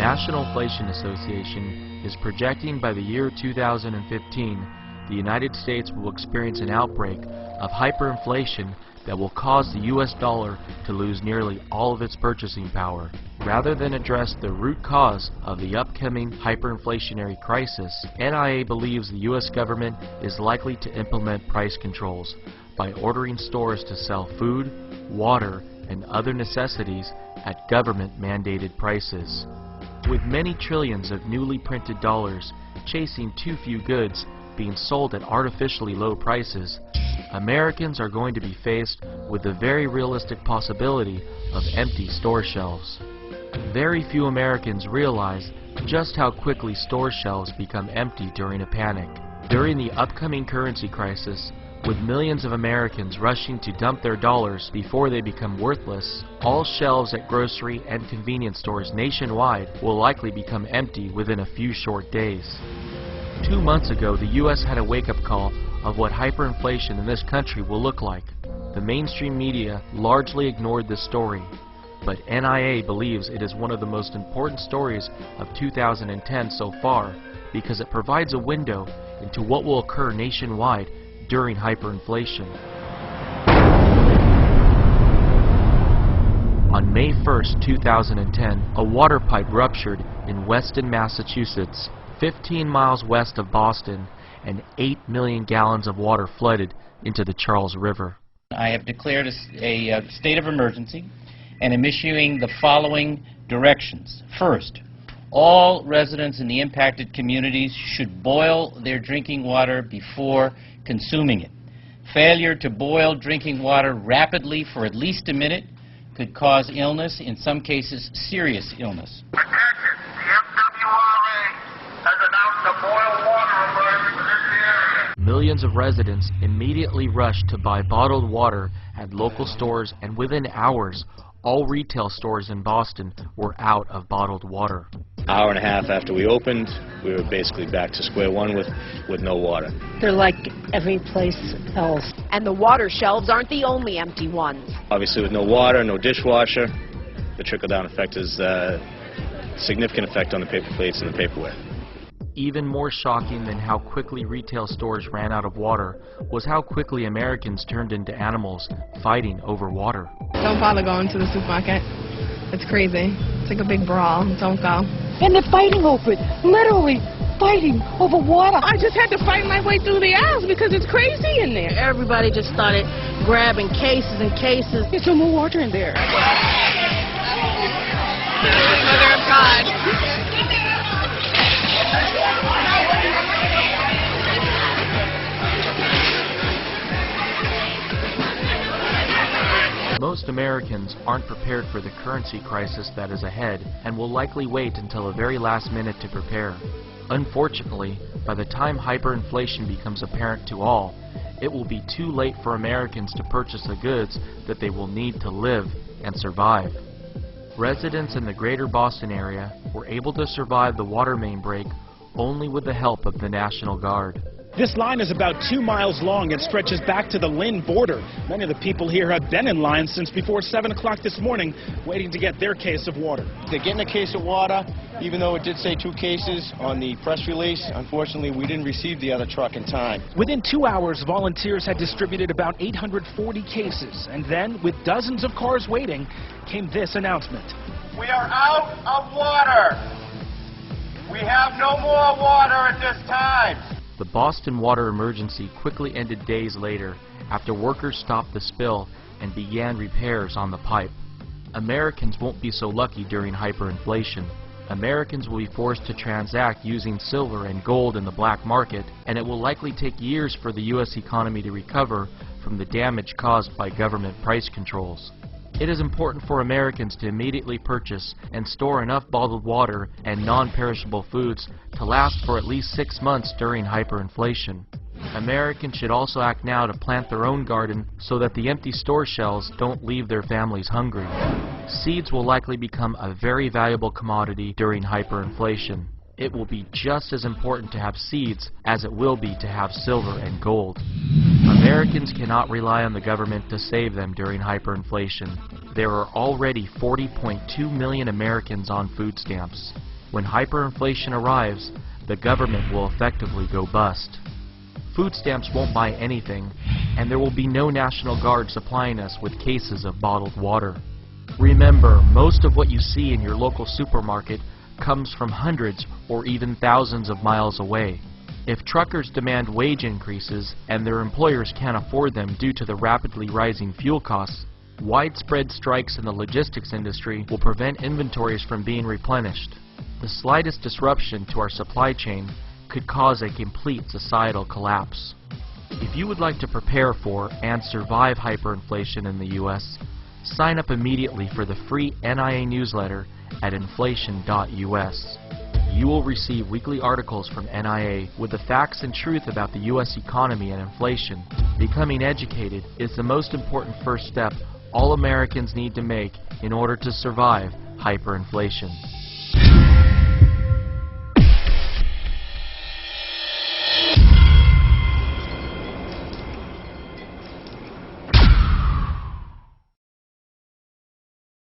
National Inflation Association is projecting by the year 2015 the United States will experience an outbreak of hyperinflation that will cause the US dollar to lose nearly all of its purchasing power. Rather than address the root cause of the upcoming hyperinflationary crisis, NIA believes the US government is likely to implement price controls by ordering stores to sell food, water, and other necessities at government-mandated prices. With many trillions of newly printed dollars chasing too few goods being sold at artificially low prices, Americans are going to be faced with the very realistic possibility of empty store shelves. Very few Americans realize just how quickly store shelves become empty during a panic. During the upcoming currency crisis, with millions of Americans rushing to dump their dollars before they become worthless, all shelves at grocery and convenience stores nationwide will likely become empty within a few short days. 2 months ago, the U.S. had a wake-up call of what hyperinflation in this country will look like. The mainstream media largely ignored this story, but NIA believes it is one of the most important stories of 2010 so far because it provides a window into what will occur nationwide during hyperinflation. On May 1st, 2010, a water pipe ruptured in Weston, Massachusetts, 15 miles west of Boston, and 8 million gallons of water flooded into the Charles River. I have declared a state of emergency and am issuing the following directions. First, all residents in the impacted communities should boil their drinking water before consuming it. Failure to boil drinking water rapidly for at least a minute could cause illness, in some cases serious illness. Attention, the MWRA has announced a boil water alert for this area. Millions of residents immediately rushed to buy bottled water at local stores, and within hours, all retail stores in Boston were out of bottled water. Hour and a half after we opened, we were basically back to square one with no water. They're like every place else. And the water shelves aren't the only empty ones. Obviously with no water, no dishwasher, the trickle-down effect is a significant effect on the paper plates and the paperware. Even more shocking than how quickly retail stores ran out of water was how quickly Americans turned into animals fighting over water. Don't bother going to the supermarket. It's crazy. It's like a big brawl. Don't go. And they're fighting over it. Literally fighting over water. I just had to fight my way through the aisles because it's crazy in there. Everybody just started grabbing cases and cases. There's some more water in there. Mother of God. Most Americans aren't prepared for the currency crisis that is ahead and will likely wait until the very last minute to prepare. Unfortunately, by the time hyperinflation becomes apparent to all, it will be too late for Americans to purchase the goods that they will need to live and survive. Residents in the greater Boston area were able to survive the water main break only with the help of the National Guard. This line is about 2 miles long and stretches back to the Lynn border. Many of the people here have been in line since before 7 o'clock this morning, waiting to get their case of water. They're getting a case of water, even though it did say 2 cases on the press release. Unfortunately, we didn't receive the other truck in time. Within 2 hours, volunteers had distributed about 840 cases. And then, with dozens of cars waiting, came this announcement. We are out of water. We have no more water at this time. The Boston water emergency quickly ended days later after workers stopped the spill and began repairs on the pipe. Americans won't be so lucky during hyperinflation. Americans will be forced to transact using silver and gold in the black market, and it will likely take years for the U.S. economy to recover from the damage caused by government price controls. It is important for Americans to immediately purchase and store enough bottled water and non-perishable foods to last for at least 6 months during hyperinflation. Americans should also act now to plant their own garden so that the empty store shelves don't leave their families hungry. Seeds will likely become a very valuable commodity during hyperinflation. It will be just as important to have seeds as it will be to have silver and gold. Americans cannot rely on the government to save them during hyperinflation. There are already 40.2 million Americans on food stamps. When hyperinflation arrives, the government will effectively go bust. Food stamps won't buy anything, and there will be no National Guard supplying us with cases of bottled water. Remember, most of what you see in your local supermarket comes from hundreds or even thousands of miles away. If truckers demand wage increases and their employers can't afford them due to the rapidly rising fuel costs, widespread strikes in the logistics industry will prevent inventories from being replenished. The slightest disruption to our supply chain could cause a complete societal collapse. If you would like to prepare for and survive hyperinflation in the U.S., sign up immediately for the free NIA newsletter at inflation.us. You will receive weekly articles from NIA with the facts and truth about the U.S. economy and inflation. Becoming educated is the most important first step all Americans need to make in order to survive hyperinflation.